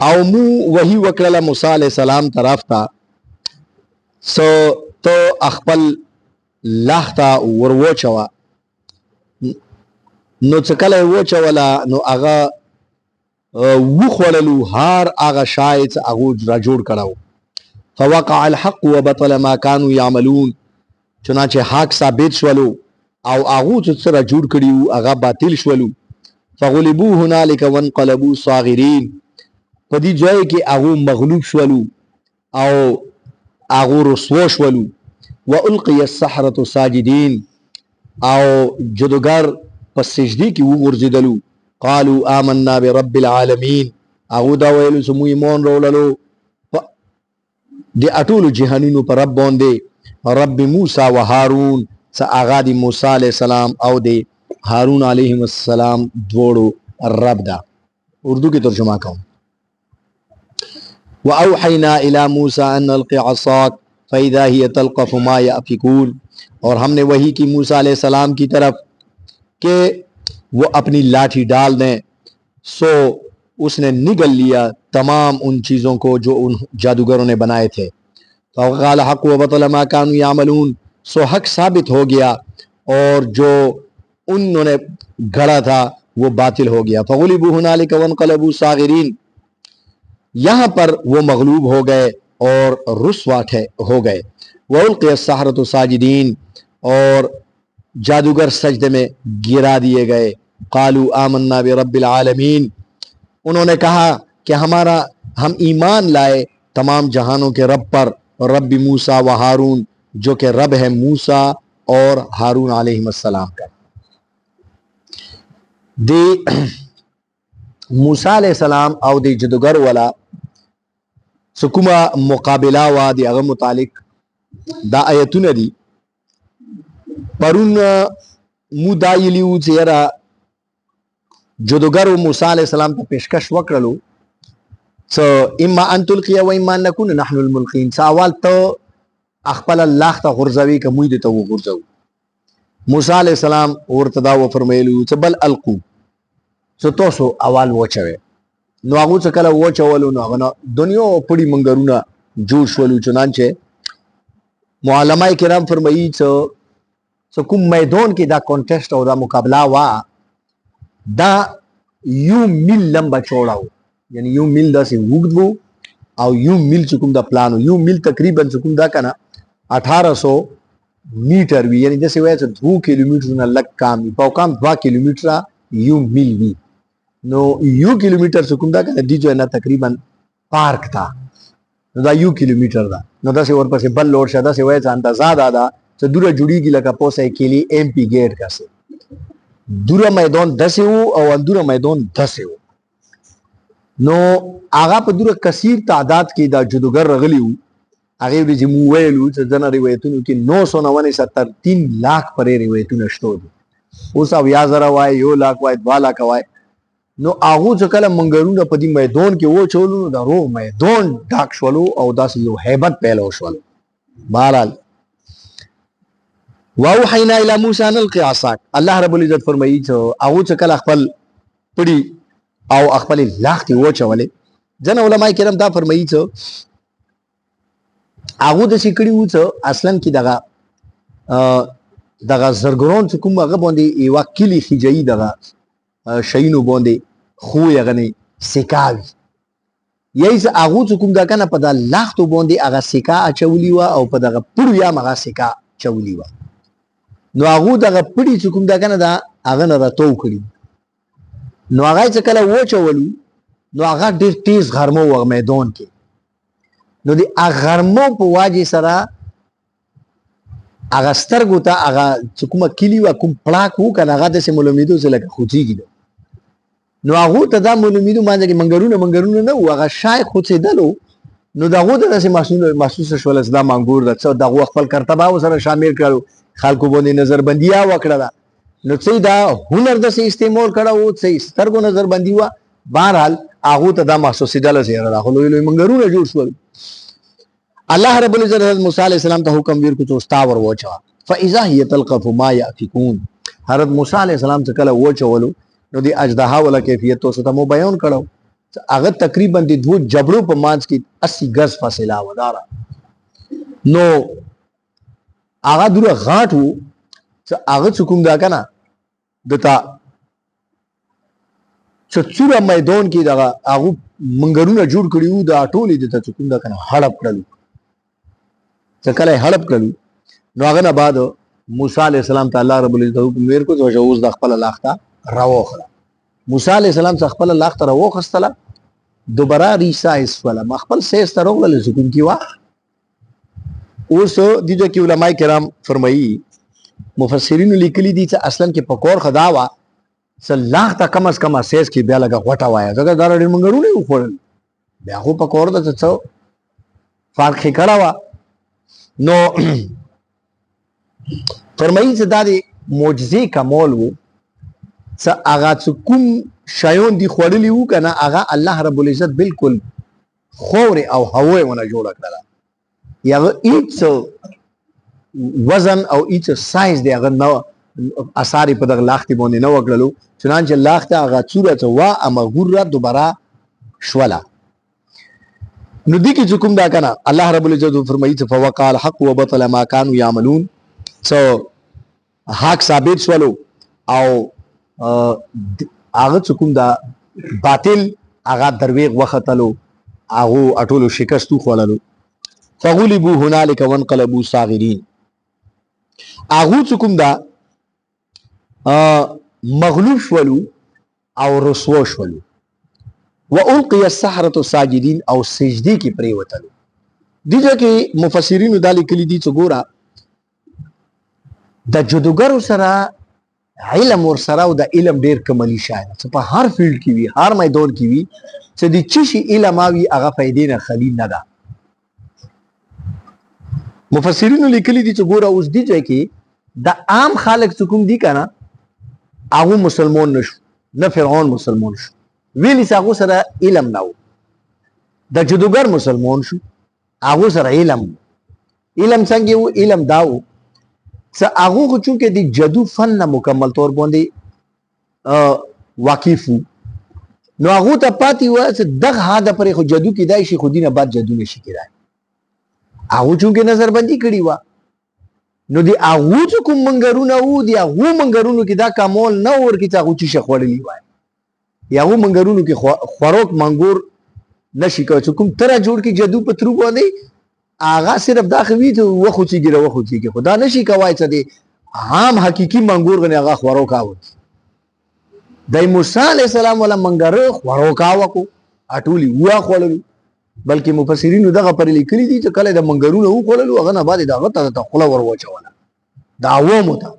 او مو وحی وکړه موسی علیہ السلام طرف ته سو تو خپل لخته وروچوا نو څکله وچولا نو هغه وخړلو هر هغه شاید هغه را جوړ کړو فوقع الحق وبطل ما كانوا يعملون چنانچه حق ثابت شولو او هغه چې سره جوړ کړیو هغه باطل شولو فغلبوا هنالك وانقلبوا صاغرين په دې ځای کې هغه مغلوب شولو او هغه رسوا شولو والقي السحرة ساجدين او جادوګر په سجدي کې وګرځیدلو قالوا آمنا برب العالمين هغه دا ویلو چې موږ ایمان راوړلو د اټولو جهانونو پر رب باندې رب موسی و هارون څا هغه د موسی علیہ السلام او د هارون علیهم السلام دوړو رب دا اردو کې ترجمه کوم واوحینا الى موسی ان القي عصاك فاذا هي تلقف ما يافكون اور ہم نے وحی کی موسی علیہ السلام کی طرف کہ وہ اپنی لاٹھی ڈال دیں سو اس نے نگل لیا تمام ان چیزوں کو جو ان جادوگروں نے بنائے تھے فقال حق وبطل ما كانوا يعملون سو حق ثابت ہو گیا اور جو انہوں نے گھڑا تھا وہ باطل ہو گیا فغلبوا هنالك وانقلبوا صاغرين یہاں پر وہ مغلوب ہو گئے اور رسوا ہو گئے والقي السحرة ساجدين اور جادوگر سجدے میں گرا دیے گئے قالوا آمنا برب العالمین انہوں نے کہا کہ ہم ایمان لائے تمام جہانوں کے رب پر رب موسیٰ و ہارون جو کہ رب ہے موسیٰ اور ہارون علیہ السلام کا دی موسیٰ علیہ السلام او دی جادوگر والا سکوما مقابلہ وا دی اغا متعلق دا آیتون دی پرون مو دایلیو چیرا جادوگر و موسی علیہ السلام ته پیشکش وکړلو څ اما ان تلقي و اما ان نكون نحن الملقين سوال ته خپل الله ته غرزوي که موږ دې ته وغورځو موسی علیہ السلام ورته دا و فرمایلو چې بل القو څه تاسو اول وچوي نو هغه څه کله وچولو نو هغه دنیا پړي منګرونه جوړ شولو چنانچه معلمای کرام فرمایي چې کوم میدان کې دا کانټیسټ او دا مقابله وا دا یو میل لمبا چوڑاو یعنی یو میل دا سی وګدو او یو میل چکم دا پلانو یو میل تقریبا چکم دا کنا 1800 میٹر وی یعنی جیسے ویسے 2 کلومیٹر نہ لگ کام پاو کام 2 کلومیٹر یو میل وی نو یو کلومیٹر چکم دا کنا دی جو ہے نا تقریبا پارک تھا نو دا یو کلومیٹر دا نو دا سی اور پس بل لوڈ شدا سی ویسے اندازہ دا تو دورا جڑی گی لگا پوسے کلی ایم پی گیٹ کا سے دورا میدان 10 او اندورا میدان 10 نو آغا په دورا کثیر تعداد کې دا جادوگر رغلی وو هغه د جمو ویلو چې دنا روایتونو کې 979 3 لاکھ پرې روایتونه شته دي اوس او یا زرا وای یو لاکھ وای 2 لاکھ وای نو هغه چې کله منګرونه په دې میدان کې و چولو دا رو میدان ډاک شولو او داس یو hebat پیلو شول بهرحال واوحینا الی موسی ان القی عصاک الله رب العزت فرمایي چې هغه چې کله خپل پړي او خپل لاختي وچولې ځنه علماء کرام دا فرمایي چې هغه د سکړي و چې اصلا کې دغه زرګرون چې کوم هغه باندې یو کلی خجئی دغه شینو باندې خو یې غني سکاوي یی چې هغه چې کوم دا کنه په د لاختو باندې هغه سکا اچولی و او په دغه پړو یا هغه سکا چولی و نو هغه دغه پړي چې کوم دا کنه دا هغه نه راټو کړی نو هغه چې کله وچولو نو هغه ډیر تیز غرمو و میدان کې نو دی غرمو په واجی سره هغه سترګو ته هغه چې کومه کلی و کوم پلاک و کنه هغه د سیمولومیدو سره خوځيږي نو هغه ته دا مولومیدو مانځي منګرونه نه و هغه شای خوځیدلو نو دغه د محسوس شول اسلام انګور د څو دغه خپل کرتبه سره شامل کړو خلکو باندې نظر بندیا وکړه نو څه دا هنر د استعمال کړه او څه سترګو نظر بندي و بهرحال هغه ته دا محسوس دل زیره راغلو لوی منګرونه جوړ شول الله رب العزت موسی علیہ السلام ته حکم ور کو توستا ور وچا فاذا هي تلقف ما يافكون حضرت موسی علیہ السلام څخه کله وچولو نو دی اجدها ولا کیفیت تو ته مو بیان کړو هغه تقریبا د دوه جبړو په مانځ کې 80 غز فاصله وداره نو هغه دوره غاټ وو چې هغه کوم دا کنه دتا چې څوره میدان کې دا هغه منګرونه جوړ کړیو دا ټولې دته کوم دا کنه هړپ کړلو چې کله هړپ کړلو نو هغه نه بعد موسی علیہ السلام تعالی رب العزت حکم ورکو چې اوس د خپل لاخته راوخله موسی علیہ السلام څخه خپل لاخته راوخستله دوباره ریسایز ولا مخبل سیس تروغله سکون کی وا اوس دغه کې علماء کرام فرمایي مفسرین لیکلي دي چې اصلا کې پکور خداوا سلاخ تا کم از کم سیس کې بیا لګه غټه وای دا ډېر منګرونه وخورل بیا خو پکور د څه فرق کړه وا نو فرمایي چې دا د معجزې کمال وو څه هغه کوم شایون دی خوړلی وو کنه هغه الله رب العزت بالکل خور او هوای ونه جوړ کړل یغه هیڅ وزن او هیڅ سایز دی هغه نو اثر په دغه لاختي باندې نو وکړلو چنانچه لاخته هغه صورت وا امغور دوباره شولا نو دي کې کوم دا کنه الله رب العزت فرمایي چې فوقال حق وبطل ما كانوا يعملون سو حق ثابت شولو او هغه کوم دا باطل هغه درویغ وختلو هغه اټولو شکستو خوللو فغلبوا هنالك وانقلبوا صاغرين هغه کوم دا مغلوب شولو او رسوا شولو والقي السحرة ساجدين او سجدي کې پریوتلو دغه کې مفسرین دالي کلی دي چې ګورا د جادوګرو سره علم ور سره او د علم ډیر کملی شاید چې په هر فیلډ کې وي هر میدان کې وي چې د چشي علم اوي هغه فائدې نه خلی نه ده مفسرین لیکلي دي چې ګوره اوس دی چې د عام خلک چې کوم دي کنه هغه مسلمان نشو نه فرعون مسلمان شو ویلی هغه سره علم نه و د جادوګر مسلمان شو هغه سره علم څنګه و علم داو څه هغه خو چې د جادو فن نه مکمل تور باندې واقف نو هغه ته پاتې و چې دغه هدا پر خو جادو کې دای شي خو دینه بعد جادو نشي کېدای هغه چې نظر بندي کړی و نو دی هغه چې کوم منګرونه وو دی هغه منګرونو کې دا کمال نه ور کې چې هغه چې خړلې وای یا هغه منګرونو کې خوراک منګور نشي کوي چې کوم تر جوړ کې جادو په ترو باندې آغا صرف دا خوي ته وخو چې ګره وخو چې خدا نشي کوي چې دی عام حقيقي منګور غني هغه خورو کاوه د موسی عليه السلام ولا منګر خورو کاوه کو اټولي وا خولل بلکې مفسرین دغه پر لیکلي دي چې کله د منګرونو خولل هغه نه بعد دغه ته خلا ور وچوله دا عوامو ته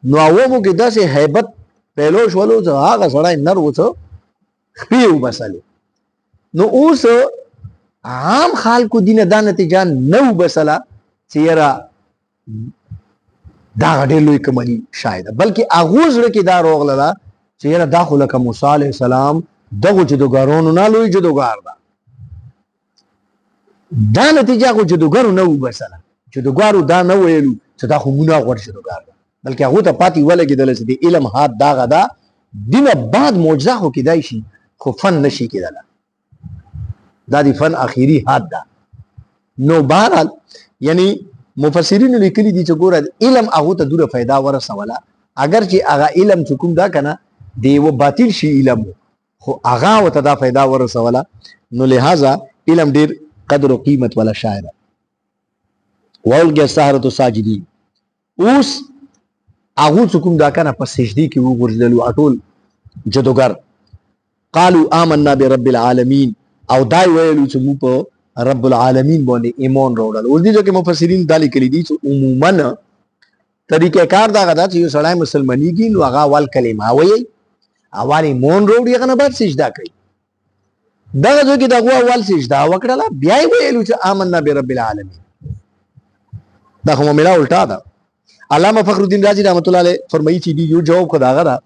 نو عوامو کې داسې hebat پهلو شولو چې هغه سړی نر وڅ خپیو بساله نو اوس عام خلکو دینه دا نتیجه نو بسلا چې یرا دا ډېر لوی کمالي شاید بلکې اغوز لکه دا روغله چې یرا داخله کوم موسی عليه السلام دغه جادوګرونو نه لوی جادوګر دا نتیجه کو جادوګرو نو بسلا جادوګرو دا نه ویلو چې دا خو مونږه غوړ جادوګر بلکې هغه ته پاتې ولګیدل چې د علم هات دا غدا دینه بعد معجزه خو کېدای شي خو فن نشي کېدل دا دی فن اخیری حد ده نو بهرحال یعنی مفسرین لیکلي دي چې ګوره علم هغه ته دوره फायदा ورسوله اگر چې هغه علم چې کوم دا کنه دی و باطل شي علم خو هغه وته دا फायदा ورسوله نو لہذا علم ډیر قدر او قیمت ولا شاعر والګه سحرۃ ساجدین اوس هغه چې کوم دا کنه په سجدي کې وګرځلو اټول جادوګر قالوا آمنا برب العالمین او دای ویلو چې مو په رب العالمین باندې ایمان راوړل اوس دي چې مفسرین دالي کړي دي چې عموما طریقې کار دا غدا چې یو سړی مسلمانېږي نو هغه اول کلمه وایي اول ایمان راوړي هغه نه بعد سجدا کوي دغه ځکه دغه اول سجدا وکړه بیا ویلو چې آمنا برب العالمین دا کومه ملا الټا ده علامه فخر الدین رازی رحمت الله علیه فرمایي چې دی یو جواب خدا غدا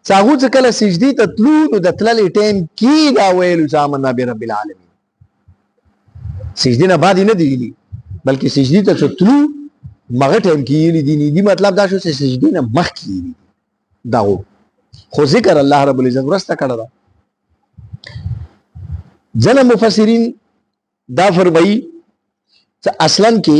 څاغو چې کله سجدي ته تلو نو د تللې ټیم کې دا ویلو چې آمنا برب العالمین سجدي نه بعد نه دی بلکې سجدي ته تلو مغه ټیم کې دی مطلب دا شو چې سجدي نه مخ کې دا خو ذکر الله رب العزت ورسته کړه دا. ځنه مفسرین دا فرمایي چې اصلا کې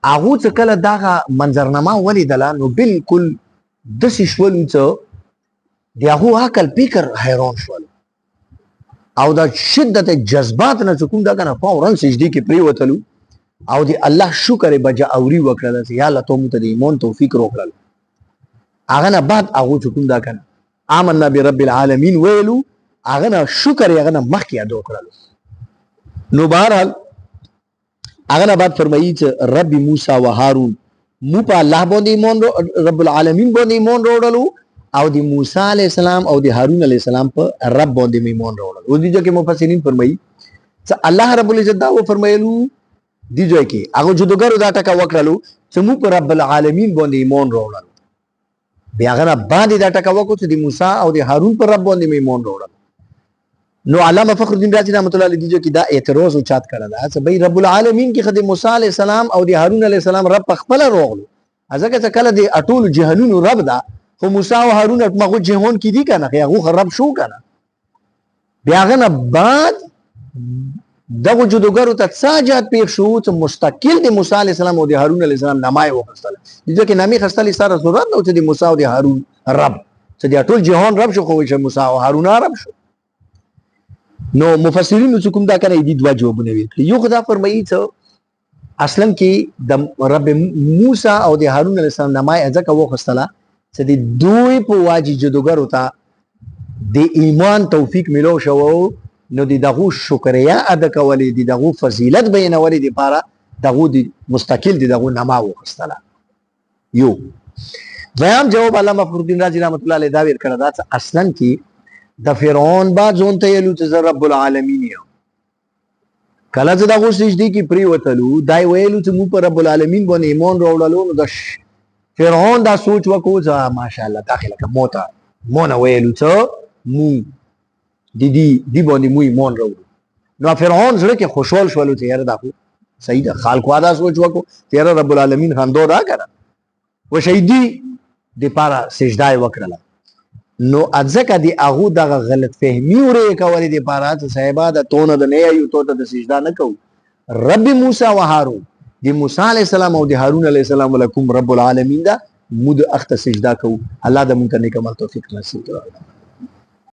هغه څه کله دغه منظرنامه ولیدله نو بالکل داسې شول چې د هغو عقل فکر حیران شول او د شدت جذبات نه چې کوم دا کنه فورا سجدې کې پریوتلو او د الله شکر بجا اوري وکړل چې یا الله ته مو ته د ایمان توفیق راکړل. هغه نه بعد هغه چې کوم دا کنه آمنا برب العالمین ویلو هغه نه شکر هغه نه مخکې ادا وکړل. نو بهرحال هغه نه بعد فرمایي چې رب موسی و هارون مو په الله باندې ایمان رب العالمین باندې ایمان راوړلو او د موسی علی السلام او د هارون علی السلام په رب باندې ایمان راوړل. او دې ځکه مفسرین فرمایي چې الله رب العزت دا و فرمایلو دې ځکه هغه جوړګرو دا ټکا وکړلو چې مو په رب العالمین باندې ایمان راوړل. بیا هغه باندې دا ټکا وکړو چې د موسی او د هارون پر رب باندې ایمان راوړل. نو علامه فخر الدین رازی رحمۃ اللہ علیہ دې ځکه دا اعتراض او چات کړل چې بھئی رب العالمین کې خدای موسی علی السلام او د هارون علی السلام رب خپل راغلو ځکه چې کله د اټول جهانونو رب دا خو موسی او هارون مغه جهان کې دي کنه هغه رب شو کنه. بیا غنه بعد دغه جدوګرو ته ساجات پیښ شو چې مستقل د موسی علی السلام او د هارون علی السلام نامای وخستل ځکه نامي خستل سره ضرورت نو چې د موسی او د هارون رب چې د ټول جهان رب شو خو چې موسی او هارون رب شو. نو مفسرین چې کوم دا کنه دي دوا جوابونه ویل یو خدا فرمایي چې اصلا کې د رب موسی او د هارون علی السلام نامای ځکه وخستله چې د دوی په واجب جدوګرو ته د ایمان توفیق ملو شو نو دغه شکریا ادا کولې دغه فضیلت بیانولې د پاره دغه د مستقل دغه نما وخستله. یو دویم جواب علامه فخر الدین رازی رحمۃ اللہ علیہ دا ویل کړه دا اصلا کې د فرعون با ځون ته یلو چې رب العالمین یو کله چې دغه سجدي کې پری وتلو دای ویلو چې مو پر رب العالمین باندې ایمان راوړلو نو د فرعون دا سوچ وکړو چې ماشاءالله داخله کا موتا مونږ ویلو چې مو دی باندې مو ایمان راوړو. نو فرعون سره کې خوشحال شول چې یاره دا خو صحیح ده خلکو دا سوچ وکړو چې یاره رب العالمین خندو را کړه و شهیدی د پاره سجده وکړه. نو ځکه دی هغه دغه غلط فهمي ورې کولې د پاره چې صاحبہ د تونه د نه یو ته د سجده نه کو رب موسی و هارون د موسی علی السلام او د هارون علی السلام ولکم رب العالمین دا مود اخت سجده کو. الله د مونږ ته نیک عمل توفیق نصیب کړي.